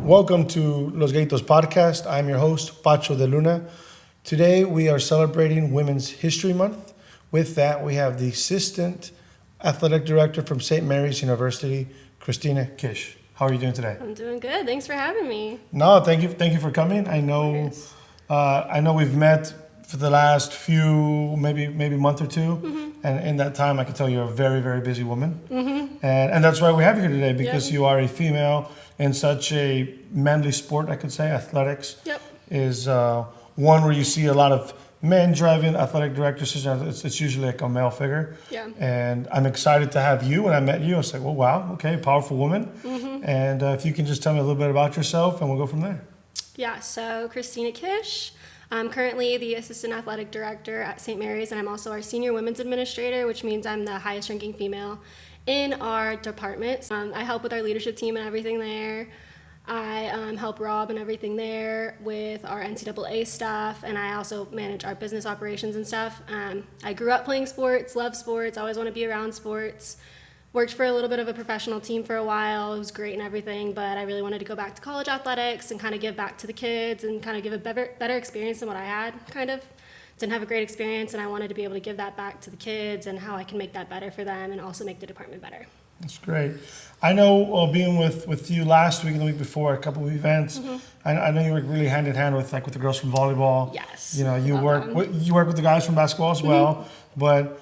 Welcome to Los Gallitos Podcast. I'm your host, Pacho de Luna. Today we are celebrating Women's History Month. With that, we have the Assistant Athletic Director from St. Mary's University, Kristina Kish. How are you doing today? I'm doing good. Thanks for having me. No, thank you for coming. I know we've met for the last few, maybe month or two, and in that time, I can tell you're a very, very busy woman, and that's why we have you here today because you are a female in such a manly sport. I could say athletics is one where you see a lot of men driving athletic directors. It's usually like a male figure. Yeah. And I'm excited to have you. When I met you, I was like, well, wow, okay, powerful woman. And if you can just tell me a little bit about yourself, and we'll go from there. Yeah. So Kristina Kish. I'm currently the Assistant Athletic Director at St. Mary's, and I'm also our Senior Women's Administrator, which means I'm the highest ranking female in our department. I help with our leadership team and everything there. I help Rob and everything there with our NCAA staff, and I also manage our business operations and stuff. I grew up playing sports, love sports, always want to be around sports. Worked for a little bit of a professional team for a while. It was great and everything, but I really wanted to go back to college athletics and kind of give back to the kids and kind of give a better experience than what I had, kind of. Didn't have a great experience, and I wanted to be able to give that back to the kids and how I can make that better for them and also make the department better. That's great. I know being with you last week and the week before, a couple of events, I know you work really hand in hand with the girls from volleyball. Yes. You know, you work with the guys from basketball as well, but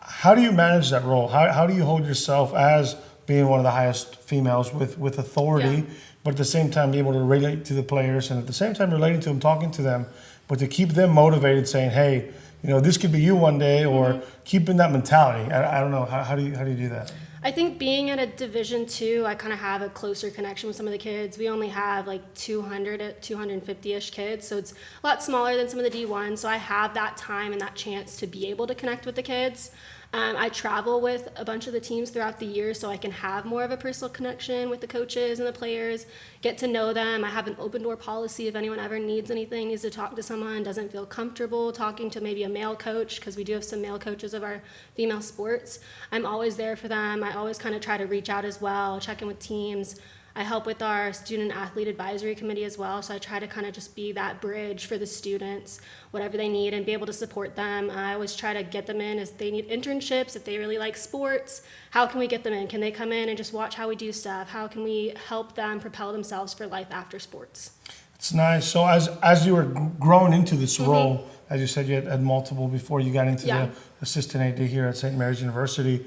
how do you manage that role? How do you hold yourself as being one of the highest females with authority, but at the same time be able to relate to the players and at the same time relating to them, talking to them, but to keep them motivated, saying, hey, you know, this could be you one day, or keeping that mentality. I don't know. How do you do that? I think being at a Division II, I kind of have a closer connection with some of the kids. We only have like 250-ish kids, so it's a lot smaller than some of the D1s. So I have that time and that chance to be able to connect with the kids. I travel with a bunch of the teams throughout the year, so I can have more of a personal connection with the coaches and the players, get to know them. I have an open door policy if anyone ever needs anything, needs to talk to someone, doesn't feel comfortable talking to maybe a male coach, because we do have some male coaches of our female sports. I'm always there for them. I always kind of try to reach out as well, check in with teams. I help with our student athlete advisory committee as well, so I try to kind of just be that bridge for the students, whatever they need, and be able to support them. I always try to get them in if they need internships, if they really like sports. How can we get them in? Can they come in and just watch how we do stuff? How can we help them propel themselves for life after sports? It's nice. So as you were growing into this role, as you said, you had multiple before you got into the assistant AD here at St. Mary's University.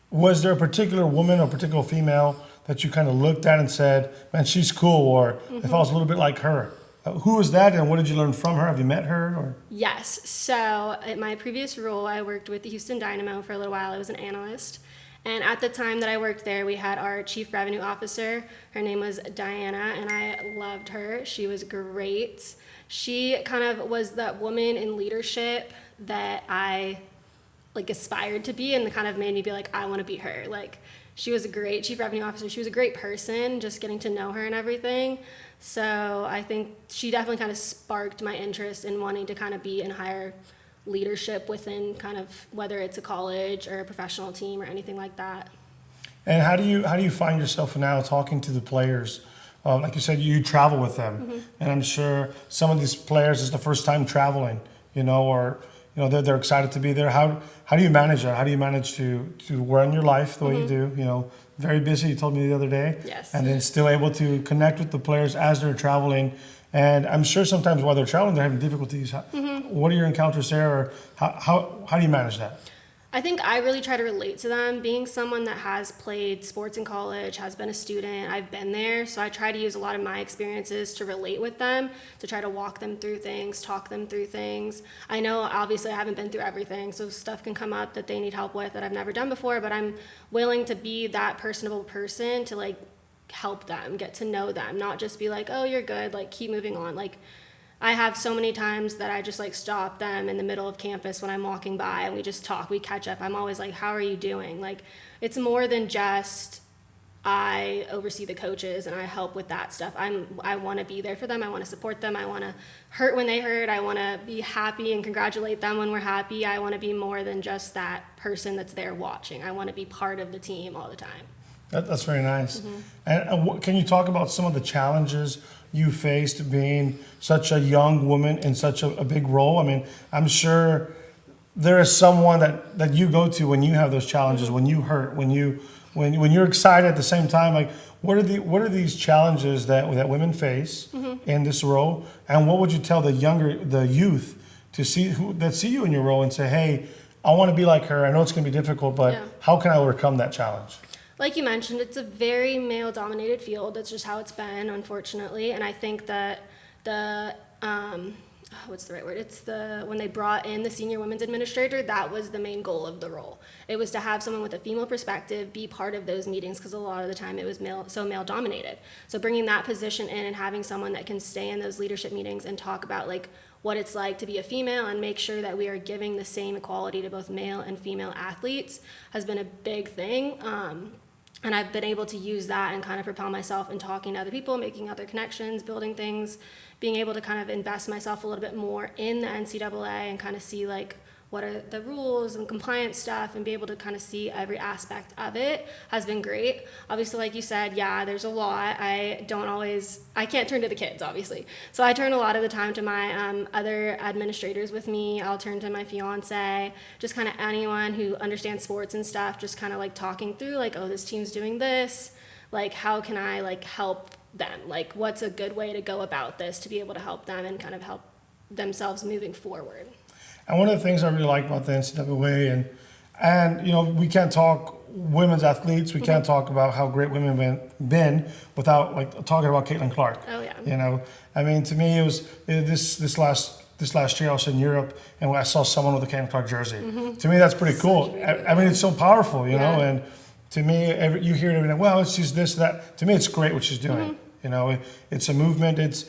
Was there a particular woman or particular female that you kind of looked at and said, man, she's cool, or if I was a little bit like her? Who was that, and what did you learn from her? Have you met her? Or? Yes. So at my previous role, I worked with the Houston Dynamo for a little while. I was an analyst. And at the time that I worked there, we had our chief revenue officer. Her name was Diana, and I loved her. She was great. She kind of was that woman in leadership that I aspired to be, and kind of made me be like, I want to be her. She was a great chief revenue officer. She was a great person, just getting to know her and everything. So I think she definitely kind of sparked my interest in wanting to kind of be in higher leadership within kind of whether it's a college or a professional team or anything like that. And how do you find yourself now talking to the players? Like you said, you travel with them, and I'm sure some of these players is the first time traveling, or they're excited to be there. How do you manage that? How do you manage to run your life the way you do? Very busy, you told me the other day. Yes. And then still able to connect with the players as they're traveling. And I'm sure sometimes while they're traveling, they're having difficulties. What are your encounters there? Or how do you manage that? I think I really try to relate to them. Being someone that has played sports in college, has been a student, I've been there, so I try to use a lot of my experiences to relate with them, to try to walk them through things, talk them through things. I know obviously I haven't been through everything, so stuff can come up that they need help with that I've never done before, but I'm willing to be that personable person to help them, get to know them, not just be like, oh, you're good, keep moving on. I have so many times that I just stop them in the middle of campus when I'm walking by and we just talk, we catch up. I'm always like, how are you doing? It's more than just I oversee the coaches and I help with that stuff. I want to be there for them. I want to support them. I want to hurt when they hurt. I want to be happy and congratulate them when we're happy. I want to be more than just that person that's there watching. I want to be part of the team all the time. That's very nice. And can you talk about some of the challenges you faced being such a young woman in such a big role? I mean, I'm sure there is someone that you go to when you have those challenges, when you hurt, when you're excited at the same time. Like, what are these challenges that women face in this role, and what would you tell the youth to see you in your role and say, hey, I want to be like her. I know it's going to be difficult, but how can I overcome that challenge? Like you mentioned, it's a very male-dominated field. That's just how it's been, unfortunately. And I think that what's the right word? It's when they brought in the senior women's administrator, that was the main goal of the role. It was to have someone with a female perspective be part of those meetings, because a lot of the time it was male-dominated. So bringing that position in and having someone that can stay in those leadership meetings and talk about like what it's like to be a female and make sure that we are giving the same equality to both male and female athletes has been a big thing. And I've been able to use that and kind of propel myself in talking to other people, making other connections, building things, being able to kind of invest myself a little bit more in the NCAA and kind of see like what are the rules and compliance stuff, and be able to kind of see every aspect of it has been great. Obviously, like you said, yeah, there's a lot. I can't turn to the kids, obviously. So I turn a lot of the time to my other administrators with me. I'll turn to my fiance, just kind of anyone who understands sports and stuff, just kind of like talking through like, oh, this team's doing this. Like, how can I like help them? Like, what's a good way to go about this to be able to help them and kind of help themselves moving forward? And one of the things I really like about the NCAA, and you know, we can't talk women's athletes, we can't talk about how great women been without like talking about Caitlin Clark. Oh yeah. You know, I mean, to me, it was this last year I was in Europe and I saw someone with a Caitlin Clark jersey. To me, that's pretty cool. I mean, it's so powerful, you know, and to me, you hear it every day. Well, it's just this, that. To me, it's great what she's doing. You know, it's a movement. It's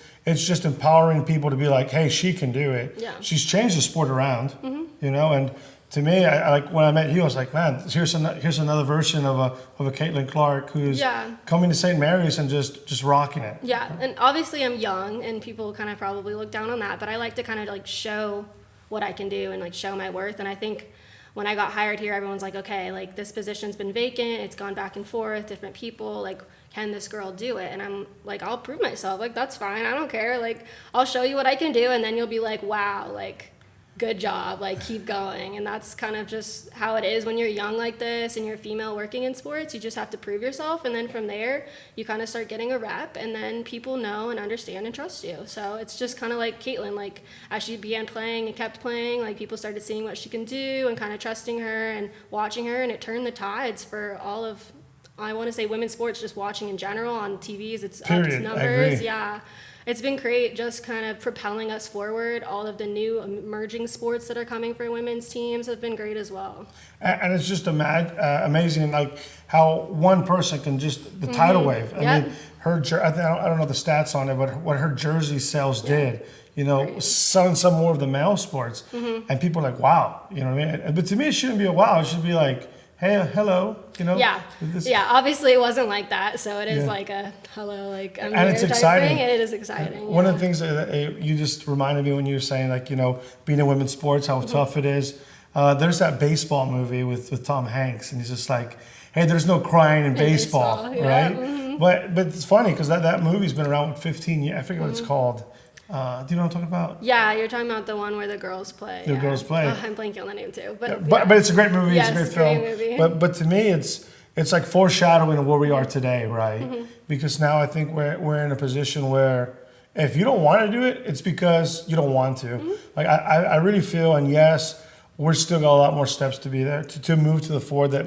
just empowering people to be like, hey, she can do it. Yeah. She's changed the sport around. You know, and to me, I like when I met you, I was like, man, here's another version of a Caitlin Clark who's coming to St. Mary's and just rocking it. Yeah, and obviously I'm young, and people kind of probably look down on that, but I like to kind of like show what I can do and like show my worth. And I think when I got hired here, everyone's like, okay, like this position's been vacant, it's gone back and forth, different people, like, can this girl do it? And I'm like, I'll prove myself. Like, that's fine. I don't care. Like, I'll show you what I can do. And then you'll be like, wow, like, good job. Like, keep going. And that's kind of just how it is when you're young like this and you're a female working in sports. You just have to prove yourself. And then from there, you kind of start getting a rep. And then people know and understand and trust you. So it's just kind of like Caitlin. Like, as she began playing and kept playing, like, people started seeing what she can do and kind of trusting her and watching her. And it turned the tides for all of, I want to say, women's sports, just watching in general on TVs. It's up to numbers. Yeah. It's been great just kind of propelling us forward. All of the new emerging sports that are coming for women's teams have been great as well. And it's just amazing, like how one person can just, the tidal wave. I mean, I don't know the stats on it, but what her jersey sales did, you know, selling some more of the male sports. And people are like, wow, you know what I mean? But to me, it shouldn't be a wow. It should be like, hey, hello, you know? Yeah, obviously it wasn't like that, so it is like a hello, like I'm and it's exciting. It is exciting. One of the things that you just reminded me when you were saying, like, you know, being in women's sports, how tough it is. There's that baseball movie with Tom Hanks, and he's just like, hey, there's no crying in baseball, right? But it's funny because that movie's been around for 15 years. I forget what it's called. Do you know what I'm talking about? Yeah, you're talking about the one where the girls play. The girls play. I'm blanking on the name too. But but it's a great movie. Yes, it's a great film. Movie. But to me, it's like foreshadowing of where we are today, right? Because now I think we're in a position where if you don't want to do it, it's because you don't want to. Like I really feel, and yes, we're still got a lot more steps to be there to move to the forward that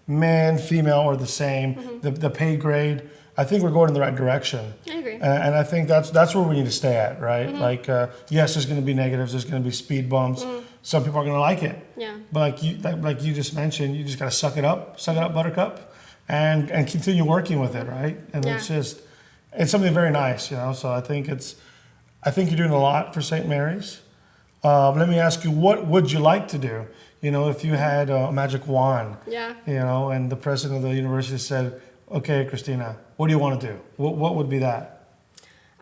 man, female are the same. The pay grade. I think we're going in the right direction. I agree. And I think that's where we need to stay at, right? Like, yes, there's going to be negatives. There's going to be speed bumps. Some people are going to like it. Yeah. But like you just mentioned, you just got to suck it up, buttercup, and continue working with it, right? And it's something very nice, you know. So I think you're doing a lot for St. Mary's. Let me ask you, what would you like to do? You know, if you had a magic wand. Yeah. You know, and the president of the university said, okay, Kristina, what do you want to do? What would be that?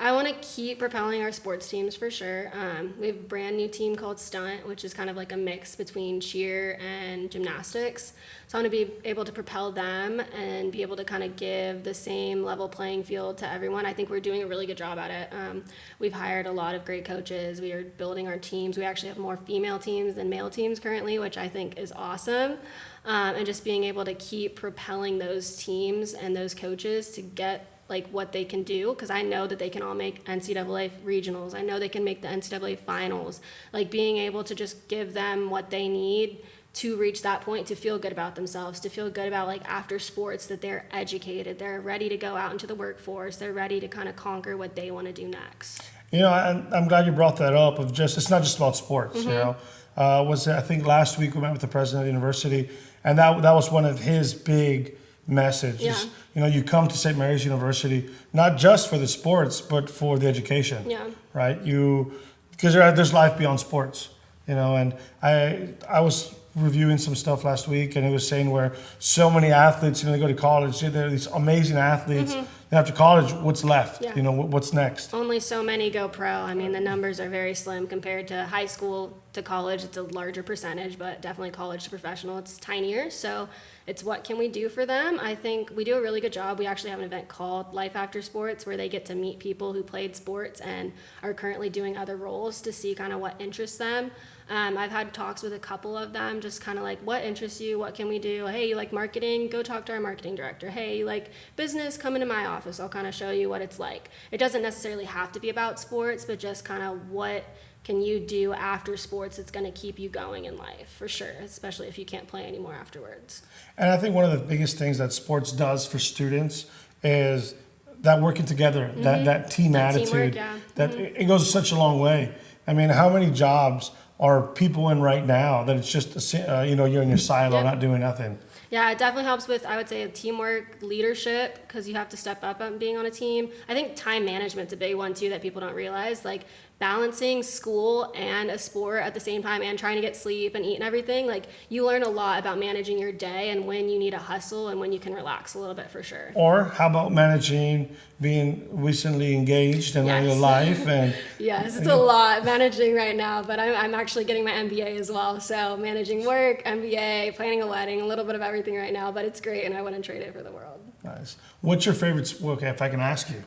I want to keep propelling our sports teams for sure. We have a brand new team called Stunt, which is kind of like a mix between cheer and gymnastics. So I want to be able to propel them and be able to kind of give the same level playing field to everyone. I think we're doing a really good job at it. We've hired a lot of great coaches. We are building our teams. We actually have more female teams than male teams currently, which I think is awesome. And just being able to keep propelling those teams and those coaches to get like what they can do, because I know that they can all make NCAA regionals. I know they can make the NCAA finals. Like being able to just give them what they need to reach that point, to feel good about themselves, to feel good about like after sports that they're educated, they're ready to go out into the workforce, they're ready to kind of conquer what they want to do next. You know, I'm glad you brought that up. Of just, it's not just about sports. You know, I think last week we met with the president of the university, and that was one of his big messages. Yeah. You know, you come to St. Mary's University not just for the sports, but for the education. Yeah. Right. Because there's life beyond sports. You know, and I was reviewing some stuff last week, and it was saying where so many athletes, you know, they go to college, they're these amazing athletes. Then after college, what's left? Yeah. You know, what's next? Only so many go pro. I mean, the numbers are very slim compared to high school to college. It's a larger percentage, but definitely college to professional, it's tinier. So it's what can we do for them? I think we do a really good job. We actually have an event called Life After Sports where they get to meet people who played sports and are currently doing other roles to see kind of what interests them. I've had talks with a couple of them, just kind of like, what interests you? What can we do? Hey, you like marketing? Go talk to our marketing director. Hey, you like business? Come into my office. I'll kind of show you what it's like. It doesn't necessarily have to be about sports, but just kind of what can you do after sports that's going to keep you going in life, for sure, especially if you can't play anymore afterwards. And I think one of the biggest things that sports does for students is that working together, that team attitude, teamwork, yeah. that it goes such a long way. I mean, how many jobs are people in right now that it's just, you know, you're in your silo, not doing nothing? Yeah, it definitely helps with, I would say, teamwork, leadership, because you have to step up on being on a team. I think time management's a big one, too, that people don't realize. Like, balancing school and a sport at the same time and trying to get sleep and eat and everything, like, you learn a lot about managing your day and when you need to hustle and when you can relax a little bit, for sure. Or how about managing being recently engaged in your life? And yes, it's a lot managing right now, but I'm actually getting my MBA as well. So managing work, MBA, planning a wedding, a little bit of everything right now, but it's great and I wouldn't trade it for the world. Nice. What's your favorite sport? Okay, if I can ask you.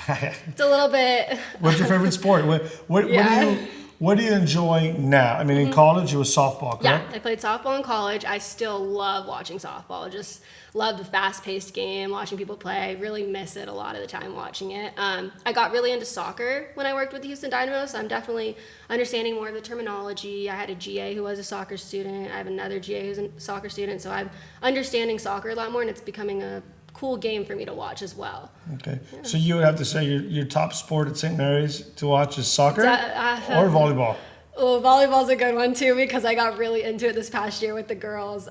It's a little bit. What's your favorite sport? What do you enjoy now? I mean, in college, it was softball, correct? Yeah, I played softball in college. I still love watching softball. Just love the fast-paced game, watching people play. I really miss it a lot of the time watching it. I got really into soccer when I worked with the Houston Dynamo, so I'm definitely understanding more of the terminology. I had a GA who was a soccer student. I have another GA who's a soccer student, so I'm understanding soccer a lot more, and it's becoming a cool game for me to watch as well. Okay. Yeah. So you would have to say your top sport at St. Mary's to watch is soccer or volleyball? Oh, volleyball's a good one too, because I got really into it this past year with the girls.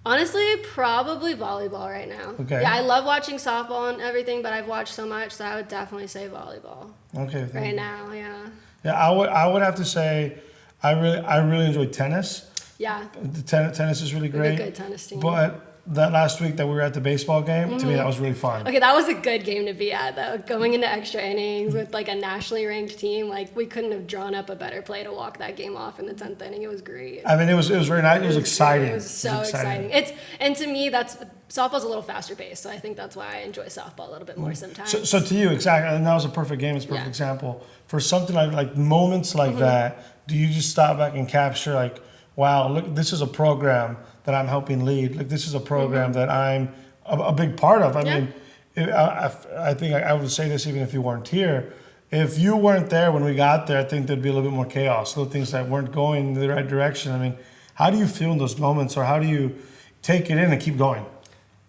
Honestly, probably volleyball right now. Okay. Yeah, I love watching softball and everything, but I've watched so much, so I would definitely say volleyball. Okay. Right now, yeah. Yeah, I would have to say I really enjoy tennis. Yeah. The tennis is really great. A good tennis team. But that last week that we were at the baseball game, to me that was really fun. Okay, that was a good game to be at though. Going into extra innings with like a nationally ranked team, like we couldn't have drawn up a better play to walk that game off in the 10th inning. It was great. I mean, it was very nice. It was exciting. It was so exciting. And to me, softball's a little faster paced, so I think that's why I enjoy softball a little bit more sometimes. So to you, exactly, and that was a perfect game. It's a perfect example for something like moments like that. Do you just stop back and capture like, wow, look, this is a program that I'm helping lead. Like this is a program that I'm a big part of. I mean, I think I would say this even if you weren't here. If you weren't there when we got there, I think there'd be a little bit more chaos, little things that weren't going in the right direction. I mean, how do you feel in those moments, or how do you take it in and keep going?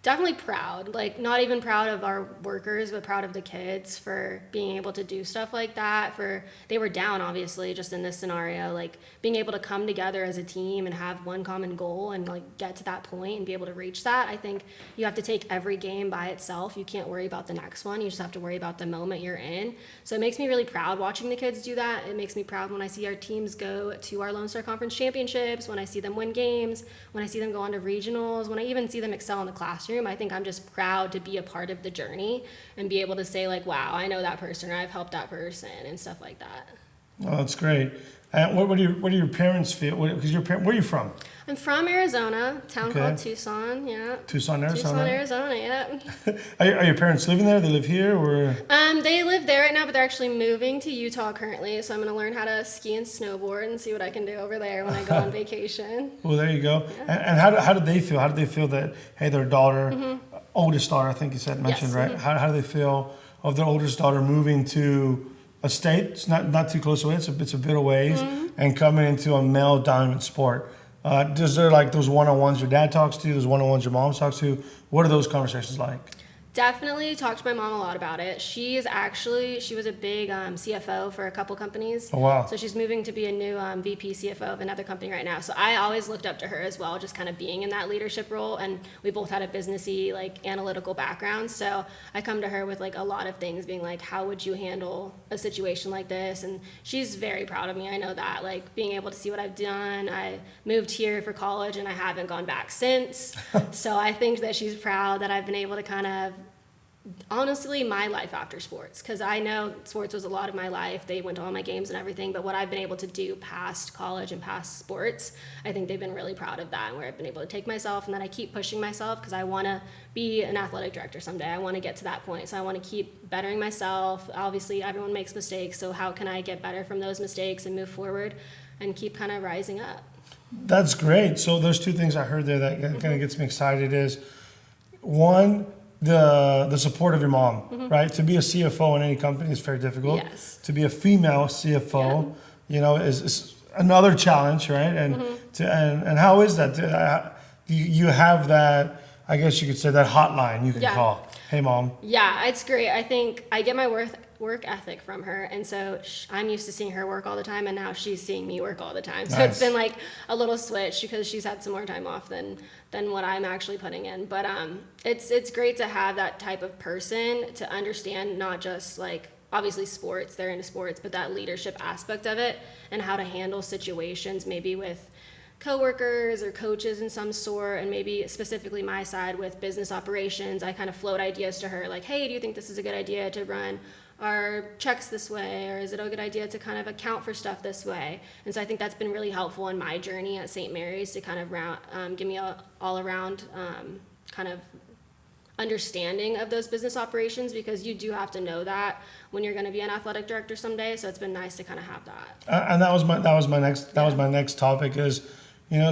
Definitely proud, like not even proud of our workers, but proud of the kids for being able to do stuff like that. They were down, obviously, just in this scenario, like being able to come together as a team and have one common goal and like get to that point and be able to reach that. I think you have to take every game by itself. You can't worry about the next one. You just have to worry about the moment you're in. So it makes me really proud watching the kids do that. It makes me proud when I see our teams go to our Lone Star Conference championships, when I see them win games, when I see them go on to regionals, when I even see them excel in the classroom. classroom. I think I'm just proud to be a part of the journey and be able to say like, wow, I know that person, or I've helped that person and stuff like that. Oh, that's great. And what do your parents feel? Because where are you from? I'm from Arizona, a town Okay. called Tucson, yeah. Tucson, Arizona. Tucson, Arizona, yeah. Are your parents living there? They live here, or? They live there right now, but they're actually moving to Utah currently. So I'm going to learn how to ski and snowboard and see what I can do over there when I go on vacation. Well, there you go. Yeah. And how did they feel? How did they feel that, hey, their daughter, oldest daughter, I think you mentioned, Yes, right? How do they feel of their oldest daughter moving to a state? It's not too close away. It's a bit of ways, and coming into a male-dominant sport. Does there like those one-on-ones your dad talks to, those one-on-ones your mom talks to? What are those conversations like? Definitely talked to my mom a lot about it. She was a big CFO for a couple companies. Oh, wow. So she's moving to be a new VP CFO of another company right now. So I always looked up to her as well, just kind of being in that leadership role. And we both had a businessy, like analytical background. So I come to her with like a lot of things being like, how would you handle a situation like this? And she's very proud of me. I know that, like being able to see what I've done. I moved here for college and I haven't gone back since. So I think that she's proud that I've been able to kind of, honestly, my life after sports, because I know sports was a lot of my life. They went to all my games and everything, but what I've been able to do past college and past sports, I think they've been really proud of that, and where I've been able to take myself, and then I keep pushing myself because I want to be an athletic director someday. I want to get to that point, so I want to keep bettering myself. Obviously, everyone makes mistakes, so how can I get better from those mistakes and move forward and keep kind of rising up? That's great. So there's two things I heard there that kind of gets me excited is, one, the support of your mom, right? To be a CFO in any company is very difficult. Yes. To be a female CFO, is another challenge, right? And and how is that? Do you have that, I guess you could say, that hotline you can call? Hey, mom. Yeah, it's great. I think I get my work ethic from her, and so I'm used to seeing her work all the time, and now she's seeing me work all the time. So Nice. it's been like a little switch because she's had some more time off than what I'm actually putting in. But it's great to have that type of person to understand not just like obviously sports, they're into sports, but that leadership aspect of it and how to handle situations maybe with coworkers or coaches in some sort, and maybe specifically my side with business operations. I kind of float ideas to her like, hey, do you think this is a good idea to run our checks this way, or is it a good idea to kind of account for stuff this way? And so I think that's been really helpful in my journey at St. Mary's to kind of give me a all around kind of understanding of those business operations, because you do have to know that when you're going to be an athletic director someday. So it's been nice to kind of have that. And that was my next topic is,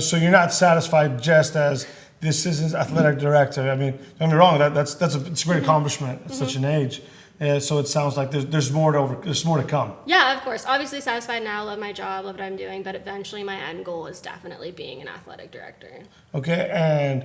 so you're not satisfied just as the assistant athletic director. I mean, don't get me wrong, it's a great accomplishment at such an age. So it sounds like there's more to come. Yeah, of course. Obviously satisfied now, love my job, love what I'm doing, but eventually my end goal is definitely being an athletic director. Okay, and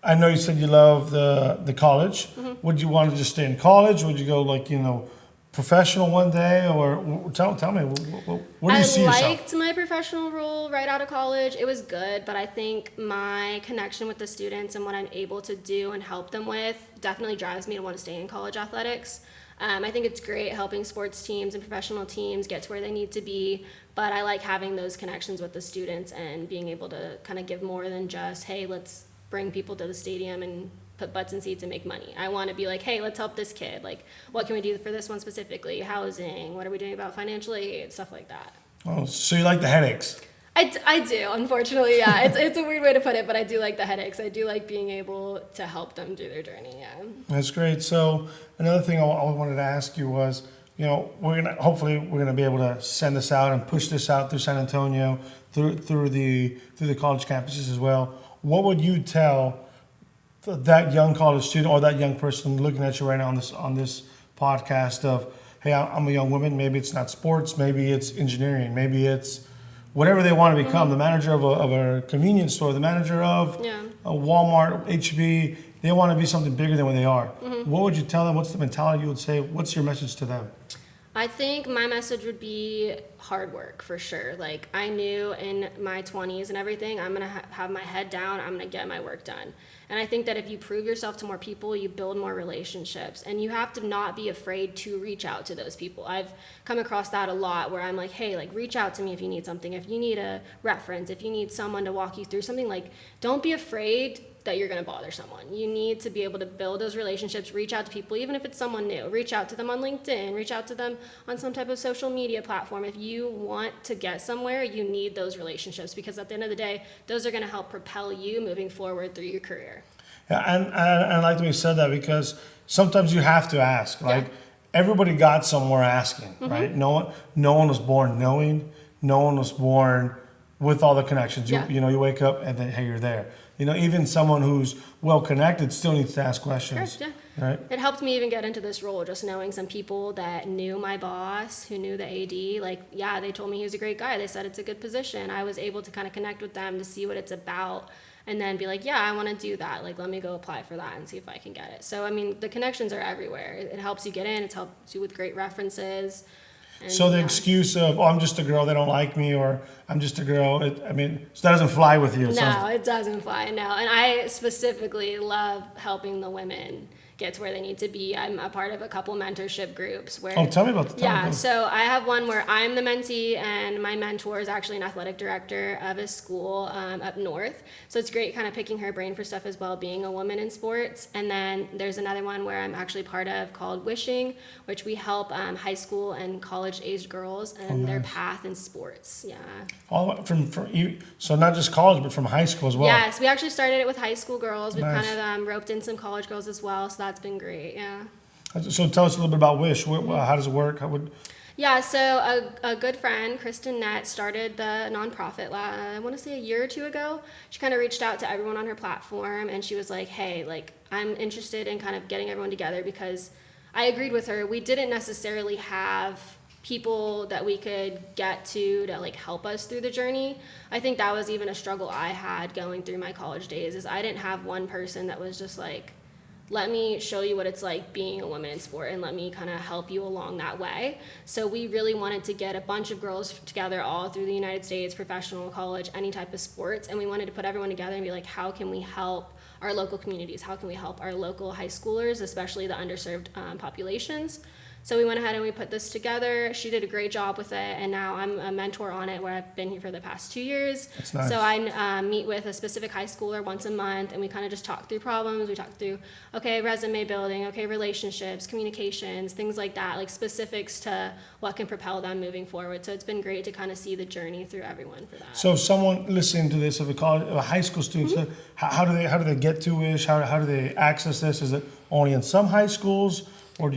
I know you said you love the college. Would you want to just stay in college? Would you go professional one day, or tell me where do you see yourself? I liked my professional role right out of college. It was good, but I think my connection with the students and what I'm able to do and help them with definitely drives me to want to stay in college athletics. I think it's great helping sports teams and professional teams get to where they need to be, but I like having those connections with the students and being able to kind of give more than just, hey, let's bring people to the stadium and put butts in seats and make money. I want to be like, hey, let's help this kid. Like, what can we do for this one specifically? Housing, what are we doing about financial aid, stuff like that. Oh, so you like the headaches? I do, unfortunately, yeah. It's a weird way to put it, but I do like the headaches. I do like being able to help them do their journey, yeah. That's great. So another thing I wanted to ask you was, hopefully we're gonna be able to send this out and push this out through San Antonio, through the college campuses as well. What would you tell that young college student or that young person looking at you right now on this podcast of, hey, I'm a young woman, maybe it's not sports, maybe it's engineering, maybe it's whatever they want to become, the manager of a convenience store, the manager of a Walmart, HB, they want to be something bigger than what they are. What would you tell them? What's the mentality you would say? What's your message to them? I think my message would be hard work for sure. Like, I knew in my 20s and everything, I'm going to have my head down, I'm going to get my work done. And I think that if you prove yourself to more people, you build more relationships, and you have to not be afraid to reach out to those people. I've come across that a lot where I'm like, hey, like, reach out to me if you need something, if you need a reference, if you need someone to walk you through something. Like, don't be afraid that you're going to bother someone. You need to be able to build those relationships, reach out to people, even if it's someone new. Reach out to them on LinkedIn, reach out to them on some type of social media platform. If you want to get somewhere, you need those relationships, because at the end of the day, those are going to help propel you moving forward through your career. Yeah, and I like that you said that, because sometimes you have to ask. Like, everybody got somewhere asking, right? No one was born knowing. No one was born with all the connections. You know, you wake up and then, hey, you're there. You know, even someone who's well connected still needs to ask questions. Correct, yeah. Right? It helped me even get into this role, just knowing some people that knew my boss, who knew the AD. Like, yeah, they told me he was a great guy. They said it's a good position. I was able to kind of connect with them to see what it's about, and then be like, yeah, I want to do that. Like, let me go apply for that and see if I can get it. So, I mean, the connections are everywhere. It helps you get in. It helps you with great references. And, so the excuse of, oh, I'm just a girl, they don't like me, or I'm just a girl, so that doesn't fly with you. No, it doesn't fly, no. And I specifically love helping the women get to where they need to be. I'm a part of a couple mentorship groups where... Oh, tell me about that. Yeah, so I have one where I'm the mentee, and my mentor is actually an athletic director of a school up north. So it's great kind of picking her brain for stuff as well, being a woman in sports. And then there's another one where I'm actually part of called Wishing, which we help high school and college-aged girls and their path in sports. Yeah. All from you, so not just college, but from high school as well. Yes, we actually started it with high school girls. We've Nice. kind of roped in some college girls as well, so that's been great, yeah. So tell us a little bit about Wish. How does it work? Yeah, so a good friend, Kristina Kish, started the nonprofit, I want to say a year or two ago. She kind of reached out to everyone on her platform, and she was like, hey, like, I'm interested in kind of getting everyone together, because I agreed with her. We didn't necessarily have people that we could get to like help us through the journey. I think that was even a struggle I had going through my college days, is I didn't have one person that was just like, let me show you what it's like being a woman in sport, and let me kind of help you along that way. So we really wanted to get a bunch of girls together all through the United States, professional, college, any type of sports, and we wanted to put everyone together and be like, how can we help our local communities? How can we help our local high schoolers, especially the underserved populations? So we went ahead and we put this together. She did a great job with it, and now I'm a mentor on it, where I've been here for the past 2 years. That's nice. So I meet with a specific high schooler once a month, and we kind of just talk through problems. We talk through, okay, resume building, okay, relationships, communications, things like that, like specifics to what can propel them moving forward. So it's been great to kind of see the journey through everyone for that. So if someone listening to this, if a high school student, how do they get to Wish? How do they access this? Is it only in some high schools, or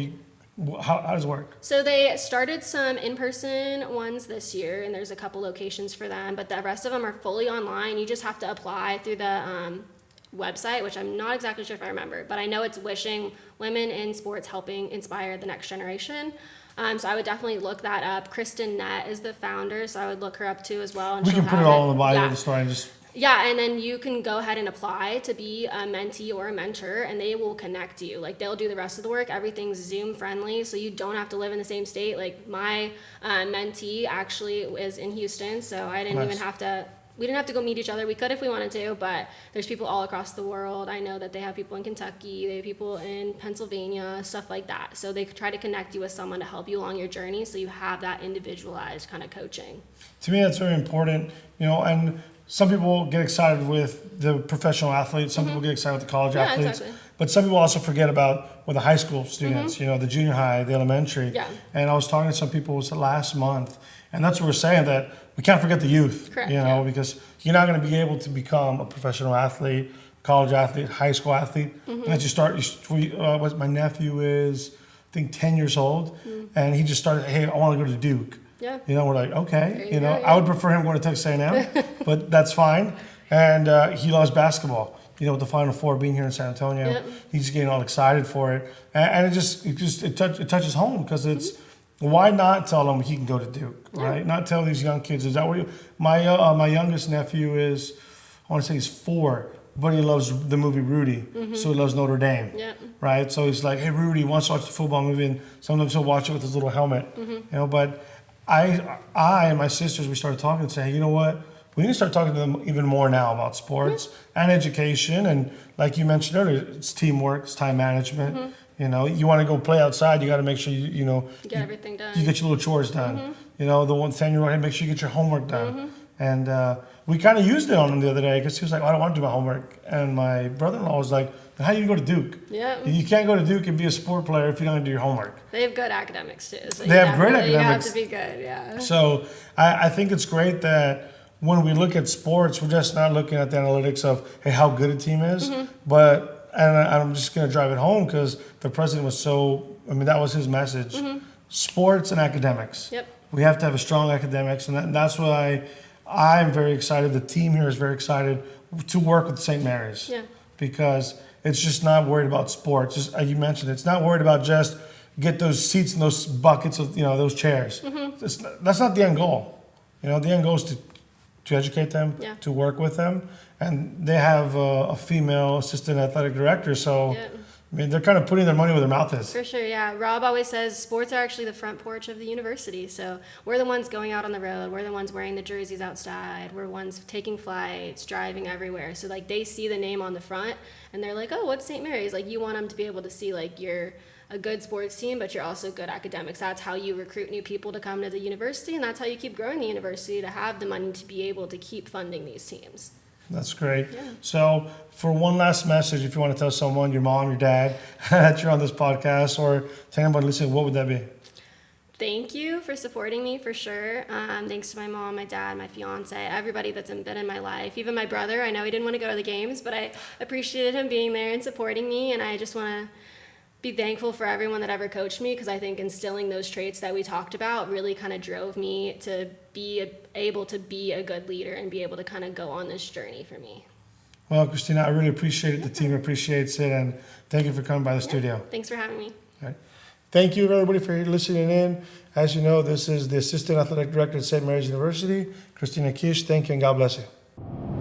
how does it work? So they started some in-person ones this year, and there's a couple locations for them, but the rest of them are fully online. You just have to apply through the website, which I'm not exactly sure if I remember, but I know it's Wishing Women in Sports Helping Inspire the Next Generation. So I would definitely look that up. Kristina Kish is the founder, so I would look her up too as well. And We can put it all in the bio of the story and just... Yeah, and then you can go ahead and apply to be a mentee or a mentor, and they will connect you. Like, they'll do the rest of the work. Everything's Zoom friendly, so you don't have to live in the same state. Like, my mentee actually is in Houston, so I didn't even have to... We didn't have to go meet each other. We could if we wanted to, but there's people all across the world. I know that they have people in Kentucky, they have people in Pennsylvania, stuff like that. So they try to connect you with someone to help you along your journey, so you have that individualized kind of coaching. To me, that's very important, and some people get excited with the professional athletes. Some people get excited with the college athletes. Exactly. But some people also forget about the high school students, the junior high, the elementary. Yeah. And I was talking to some people last month, and that's what we're saying, that we can't forget the youth. Correct, because you're not going to be able to become a professional athlete, college athlete, high school athlete. Unless you start, my nephew is, I think, 10 years old, and he just started, hey, I want to go to Duke. Yeah. We're like, okay. Go, I would prefer him going to Texas A&M, but that's fine. And he loves basketball. With the Final Four being here in San Antonio, Yep. he's getting all excited for it, and it touches home, because it's why not tell him he can go to Duke, right? Not tell these young kids. Is that where my youngest nephew is? I want to say he's 4. But he loves the movie Rudy, so he loves Notre Dame, right? So he's like, hey, Rudy, wants to watch the football movie, and sometimes he'll watch it with his little helmet, But I and my sisters, we started talking and saying, you know what? We need to start talking to them even more now about sports and education, and like you mentioned earlier, it's teamwork, it's time management. You want to go play outside, you got to make sure Get everything done. you get your little chores done. The 10-year-old, hey, make sure you get your homework done. And we kind of used it on him the other day because he was like, I don't want to do my homework. And my brother-in-law was like, how do you go to Duke? Yeah. You can't go to Duke and be a sport player if you don't do your homework. They have good academics too. So They have great academics. You have to be good, yeah. So I think it's great that when we look at sports, we're just not looking at the analytics of, hey, how good a team is. But, and I'm just going to drive it home because the president was that was his message. Sports and academics. Yep. We have to have a strong academics, and that's why I'm very excited. The team here is very excited to work with St. Mary's. Yeah. Because it's just not worried about sports. Just like you mentioned, it's not worried about just get those seats and those buckets of those chairs. That's not the end goal. The end goal is to educate them, to work with them, and they have a female assistant athletic director. So. Yeah. I mean, they're kind of putting their money where their mouth is. For sure, yeah. Rob always says sports are actually the front porch of the university. So we're the ones going out on the road. We're the ones wearing the jerseys outside. We're ones taking flights, driving everywhere. So, like, they see the name on the front, and they're like, oh, what's St. Mary's? Like, you want them to be able to see, like, you're a good sports team, but you're also good academics. That's how you recruit new people to come to the university, and that's how you keep growing the university, to have the money to be able to keep funding these teams. That's great. Yeah. So for one last message, if you want to tell someone, your mom, your dad, that you're on this podcast, or to anybody listening, what would that be? Thank you for supporting me, for sure. Thanks to my mom, my dad, my fiance, everybody that's been in my life. Even my brother, I know he didn't want to go to the games, but I appreciated him being there and supporting me, and I just want to be thankful for everyone that ever coached me, because I think instilling those traits that we talked about really kind of drove me to be able to be a good leader and be able to kind of go on this journey for me. Well, Kristina, I really appreciate it. The team appreciates it, and thank you for coming by the studio. Thanks for having me. All right. Thank you, everybody, for listening in. As you know, this is the Assistant Athletic Director at St. Mary's University, Kristina Kish. Thank you, and God bless you.